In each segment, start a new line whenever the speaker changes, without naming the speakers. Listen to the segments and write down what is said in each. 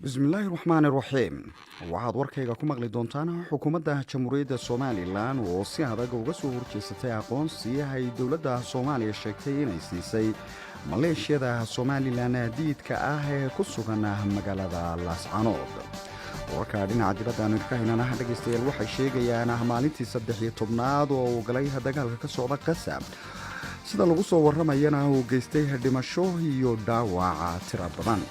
bismillaahi raxmaani raxiim waxaad warkayga ku maqli doontaan xukuumadda jamhuuriyadda somalilan oo si adag uga soo horjeesatay aqoonsi ay dowladda soomaaliya sheegtay inay siisay maleeshiyada somalilan diidka ah ee ku sugan magaalada laascanood. warka dhinaca dibadda aanu idinka haynana dhegaystayaal waxay sheegayaan maalintii 13aad oo uu galay dagaalka ka socda qasa sida lagu soo warramayana uu geystay dhimasho iyo dhaawac tiro badan.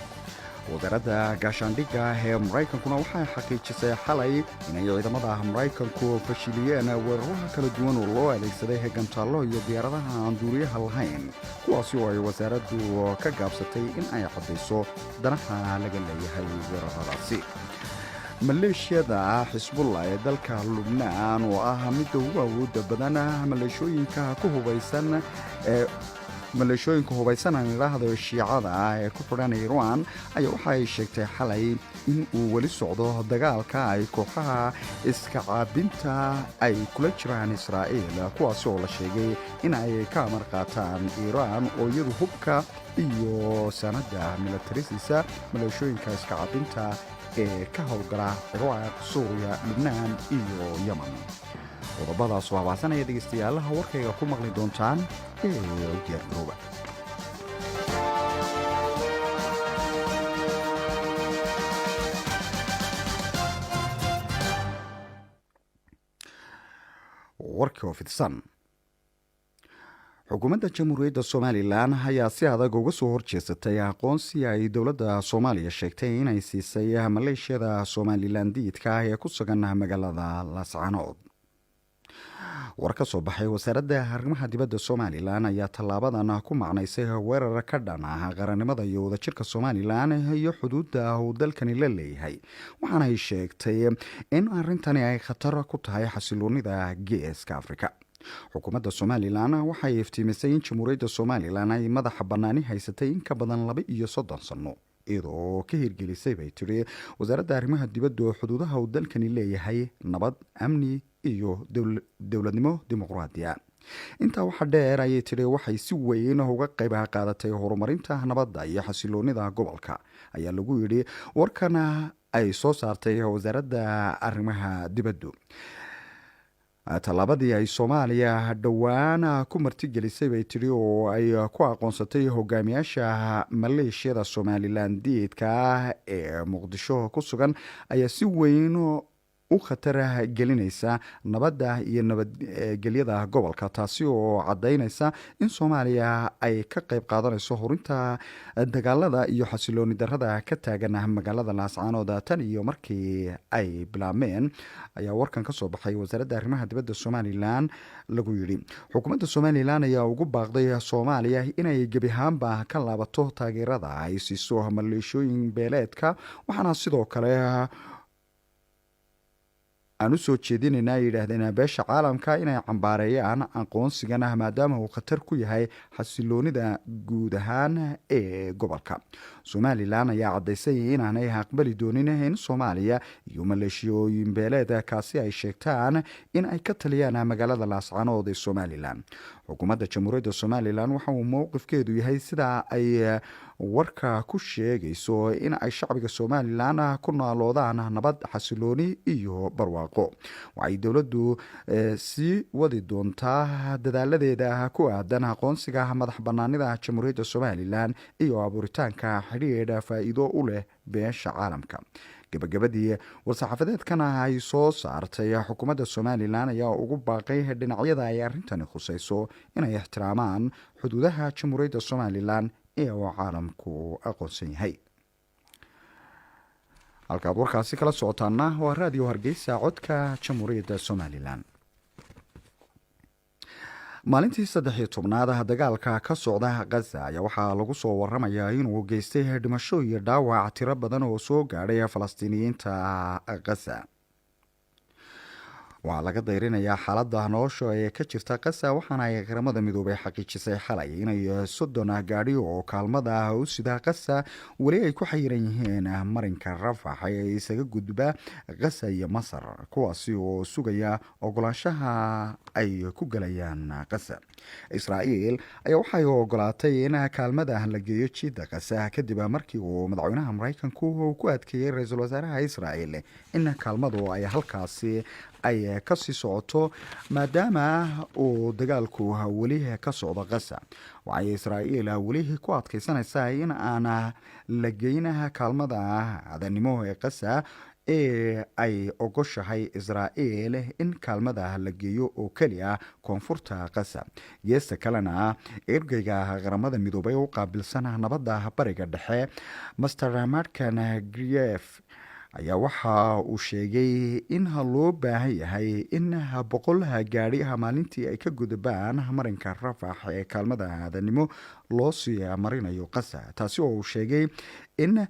wasaaradda gaashaandhigga ee maraykankuna waxay xaqiijisay xalay inay ciidamada maraykanku fashiliyeen weeraraha kala duwan oo loo adeegsaday gantaallo iyo diyaaradaha aan duuriyaha lahayn, kuwaasi oo ay wasaaraddu ka gaabsatay in ay caddayso danaha laga leeyahay weeraradaasi. maleeshiyada xisbullah ee dalka lubnaan oo ah midda ugu awoodda badan maleeshooyinka hubaysan aan idhaahdo shiicada ee ku xidhan iiraan ayaa waxa ay sheegtay xalay in uu weli socdo dagaalka ay kooxaha iska caabinta ay kula jiraan israa'iil, kuwaasi oo la sheegay in ay ka amar qaataan iiraan oo iyadu hubka iyo sanadda milatarisiisa maleeshooyinka iska caabinta ee ka howlgala ciraaq, suuriya, lubnaan iyo yeman. qodobadaas oo habaasanaya dhegaystayaalaha warkayga ku maqli doontaan ee u diyaargarooba. warkii oo fidsan. xukuumadda jamhuuriyadda somalilan ayaa si adag uga soo horjeesatay aqoonsi ay dowladda soomaaliya sheegtay inay siisay maleeshiyada somalilan diidka ah ee ku sugan magaalada laascanood. war ka soo baxay wasaaradda arrimaha dibadda somalilan ayaa tallaabadan ku macnaysay weerar ka dhan ah qarannimada iyo wadajirka somalilan iyo xuduudda uu dalkani la leeyahay, waxaana ay sheegtay in arrintani ay khatar ku tahay xasiloonida geeska afrika. xukuumadda somalilan waxay iftiimisay in jamhuuriyadda somalilan ay madaxa bannaani haysatay in ka badan 32 sanno, iyadoo ka hirgelisay bay tiri wasaaradda arrimaha dibadda oo xuduudaha uu dalkani leeyahay nabad, amni iyo dowladnimo dimuqraadiya. intaa waxaa dheer ayay tiri waxay si weyn uga qayb qaadatay horumarinta nabadda iyo xasiloonida gobolka, ayaa lagu yidhi warkana ay soo saartay wasaaradda arrimaha dibaddu. tallaabadii ay soomaaliya dhowaan ku martigelisay bay tiri oo ay ku aqoonsatay hogaamiyaasha maleeshiyada somalilan diidka ah ee muqdisho ku sugan ayaa si weyn u khatar gelinaysa nabadda iyo nabadgelyada gobolka, taasi oo caddaynaysa in soomaaliya ay ka qayb qaadanayso horinta dagaalada iyo xasilooni darrada ka taagan magaalada laascanood tan iyo markii ay bilaabmeen, ayaa warkan ka soo baxay wasaaradda arrimaha dibadda somalilan lagu yidhi. xukuumadda somalilan ayaa ugu baaqday soomaaliya inay gebi ahaanba ka laabato taageerada ay siiso maleeshooyin beeleedka, waxaana sidoo kale aan u soo jeedinayna ay yidhaahdeen beesha caalamka inay cambaareeyaan aqoonsigana maadaama uu khatar ku yahay xasiloonida guud ahaan ee gobolka. somalilan ayaa caddaysay inaanay aqbali doonin in soomaaliya iyo maleeshiyooyin beeleed kaasi ay sheegtaan in ay ka taliyaan magaalada laascanood ee somalilan. xukuumadda jamhuuriyadda somalilan waxa uu mowqifkeedu yahay sida ay warka ku sheegayso in ay shacbiga somalilan ku nooloodaan nabad, xasilooni iyo barwaaqo. waxay dowladdu sii wadi doontaa dadaaladeeda ku aadan aqoonsiga madax bannaanida jamhuuriyadda somalilan iyo abuuritaanka xidhiidh faa'iido u leh beesha caalamka. gabagabadii war-saxaafadeedkana ay soo saartay xukuumadda somalilan ayaa ugu baaqay dhinacyada ay arrintani khusayso inay ixtiraamaan xuduudaha jamhuuriyadda somalilan ee uu caalamku aqoonsan yahay. halkaad warkaasi kala socotaana waa raadiyo hargeysa codka jamhuuriyadda somalilan. maalintii 13aad dagaalka ka socda gaza ayaa waxaa lagu soo warramayaa inuu geystay dhimasho iyo dhaawac tiro badan oo soo gaadhay falastiiniyiinta gaza. waxaa laga dayrinayaa xaalada nolosha ee ka jirta qasa waxaana ay qaramada midoobay xaqiijisay xalay inay 30 gaadhi oo kaalmada u sida qasa weli ay ku xayiran yihiin marinka rafax ee isaga gudba qasa iyo masar kuwaasi oo sugaya ogolaanshaha ay ku galayaan qasa. Israa'iil ayaa waxay ogolaatay in kaalmada la geeyo jidda qasa kadib markii uu madaxweynaha Mareykanku ku adkeeyay ra'iisul wasaaraha Israa'iil in kaalmadu ay halkaasi ay ka sii socoto maadaama uu dagaalku weli ka socdo qasa. waxay Israa'iil weli ku adkeysanaysaa in aan la geyn kaalmada aadanimo ee qasa ee ay ogoshahay Israa'iil in kaalmada la geeyo oo kaliya koonfurta qasa. geesta kalena ergeyga qaramada midoobay u qaabilsan nabadda bariga dhexe Mr. Martin Grief ayaa waxa uu sheegay in loo baahan yahay in 100 gaadhi maalintii ay ka gudbaan marinka rafax ee kaalmada aadanimo loo sii marinayo qasa, taasi oo uu sheegay in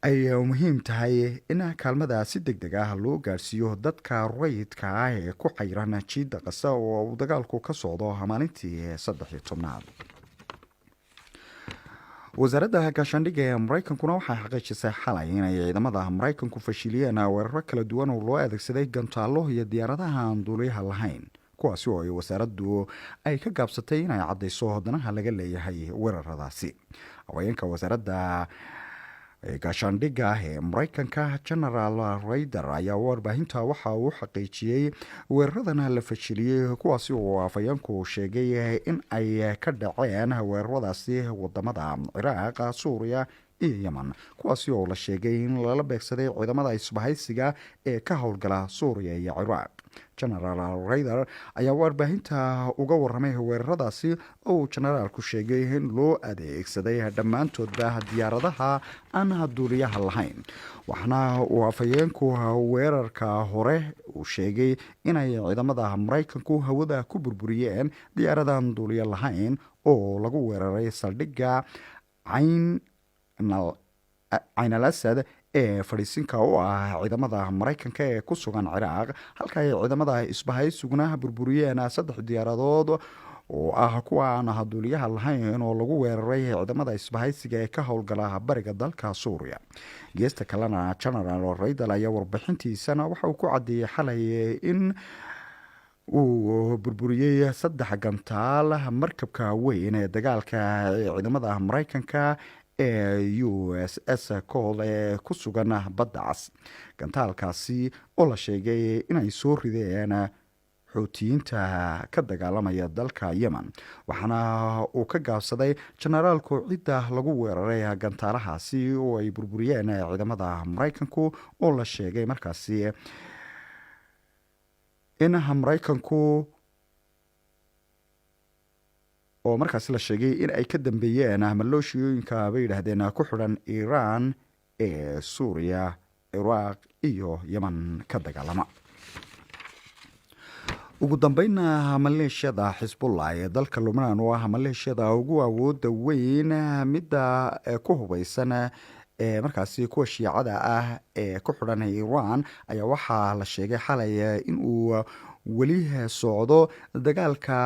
ay muhiim tahay in kaalmada si degdeg loo gaarsiiyo dadka rayidka ee ku xayran jidda qasa oo uu dagaalku ka socdo maalintii 13aad. wasaaradda gaashaandhigga ee Mareykankuna waxay xaqiijisay xalay inay ciidamada Mareykanku fashiliyeen weeraro kala duwan oo loo adeegsaday gantaalo iyo diyaaradaha aan duuliyaha lahayn kuwaasi oo wasaaraddu ay ka gaabsatay inay caddeyso wadanaha laga leeyahay weeraradaasi. haweenka wasaaradda gaashaandhigga ee Mareykanka General Raider ayaa warbaahinta waxa uu xaqiijiyay weeraradan la fashiliyay kuwaasi oo afayeenku sheegay in ay ka dhaceen weeraradaasi wadamada Ciraaq, Suuriya iyo Yemen kuwaasi oo la sheegay in lala beegsaday ciidamada isbahaysiga ee ka howlgala Suuriya iyo Ciraaq. General Raider ayaa warbaahinta uga waramay weeraradaasi oo generaalku sheegay in loo adeegsaday dhammaantoodba diyaaradaha aan duuliyaha lahayn, waxaana uu afayeenku weerarka hore uu sheegay inay ciidamada Mareykanku hawada ku burburiyeen diyaaradan duuliya lahayn oo lagu weeraray saldhigga Cayn al-Asad ee fadhiisinka u ah ciidamada Mareykanka ee ku sugan Ciraaq, halka ay ciidamada isbahaysiguna burburiyeen 3 diyaaradood oo ah kuwa aan duuliyaha lahayn oo lagu weeraray ciidamada isbahaysiga ee ka howlgala bariga dalka Suuriya. geesta kalena General Raider ayaa warbixintiisana waxa uu ku cadeeyay xalay in uu burburiyay 3 gantaal markabka weyn ee dagaalka ee ciidamada Mareykanka ee USS Cole ee ku sugan badda cas. gantaalkaasi oo la sheegay inay soo rideen xuutiyiinta ka dagaalamaya dalka Yemen, waxaana uu ka gaabsaday generaalku cidda lagu weeraray gantaalahaasi oo ay burburiyeen ciidamada Mareykanku oo la sheegay markaasi in Mareykanku oo markaasi la sheegay in ay ka dambeeyeen malooshiyoyinka bay yidhaahdeen ku xidhan Iiraan ee Suuriya, Ciraaq iyo Yemen ka dagaalama. ugu dambeynna maleeshiyada Xisbullah ee dalka Lubnaan oo ah maleeshiyada ugu awoodda weyn midda ku hubeysan ee markaasi kuwa shiicada ah ee ku xidhan Iiraan ayaa waxaa la sheegay xalay in uu weli socdo dagaalka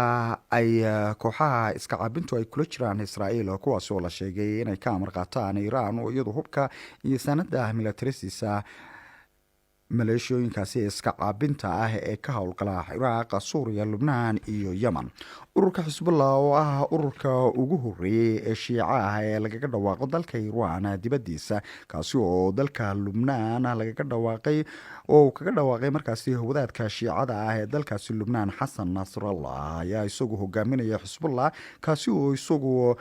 ay kooxaha iska caabintu ay kula jiraan Israa'iil kuwaas oo la sheegay inay ka amar qaataan Iiraan oo iyadu hubka iyo sanada milatarisiisa maleeshiyooyinkaasi iska caabinta ah ee ka howlgala Ciraaq, Suuriya, Lubnaan iyo Yemen. ururka Xisbullah oo ah ururka ugu horeeyay ee shiica ah ee lagaga dhawaaqo dalka Iiraan dibadiisa, kaasi oo dalka Lubnaan lagaga dhawaaqay oo kaga dhawaaqay markaasi wadaadka shiicada ah ee dalkaasi Lubnaan Xasan Nasrallah ayaa isagu hogaaminaya Xisbullah, kaasi oo isagu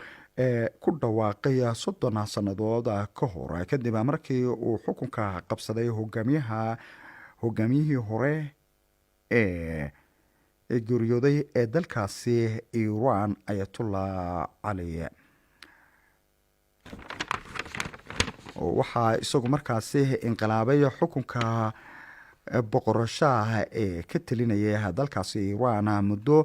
ku dhawaaqay 30 sannadood ka hor kadib markii uu xukunka qabsaday hogaamiyihii hore ee geeriyooday ee dalkaasi Iiraan Ayatollah Ali. waxaa isagu markaasi inqilaabay xukunka boqorashaha ee ka talinaya dalkaasi Iiraan muddo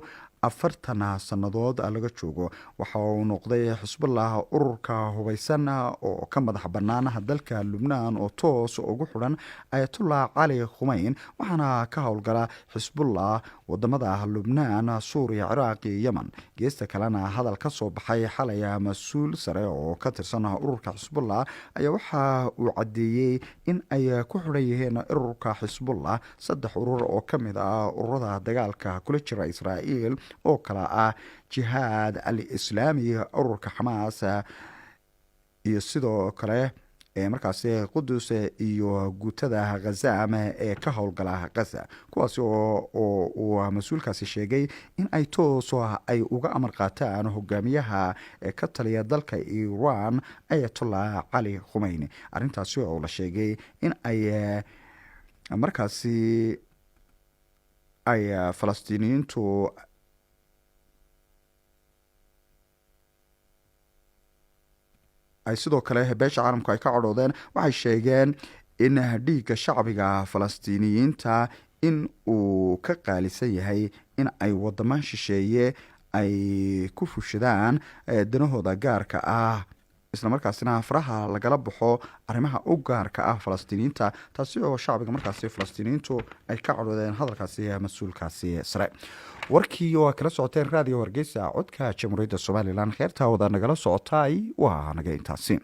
afartan sannadood laga joogo waxa uu noqday xisbullah ururka hubeysan oo ka madax bannaan dalka lubnaan oo toos ugu xidhan ayatullah cali khumeyn waxaana ka howlgala xisbullah wadamada lubnaan suuriya ciraaq iyo yemen geesta kalena hadal ka soo baxay xalay mas-uul sare oo ka tirsan ururka xisbullah ayaa waxa uu caddeeyey in ay ku xidhan yihiin ururka xisbullah 3 urur oo ka mid ah ururada dagaalka kula jira israa'iil oo kala ah jihaad al-islaami ururka xamaas iyo sidoo kale markaasi qudus iyo guutada ghazaam ee ka howlgala gaza kuwaasi oo uu mas-uulkaasi sheegay in ay tooso ay uga amar qaataan hogaamiyaha ka taliya dalka iran ayatollah cali khumeyni arrintaasi oo la sheegay in ay markaasi ay falastiiniyiintu ay sidoo kale beesha caalamku ay ka cadhoodeen waxay sheegeen in dhiigga shacbiga falastiiniyiinta in uu ka qaalisan yahay in ay wadamo shisheeye ay ku fushadaan danahooda gaarka ah isla markaasina faraha lagala baxo arrimaha u gaarka ah falastiiniyiinta taasi oo shacbiga markaasi falastiiniyiintu ay ka cadhoodeen hadalkaasi mas-uulkaasi sare warkii oo kala socoteen raadiyo hargeysa codka jamhuuriyadda somalilan kheertaa wada nagala socotay waa naga intaasi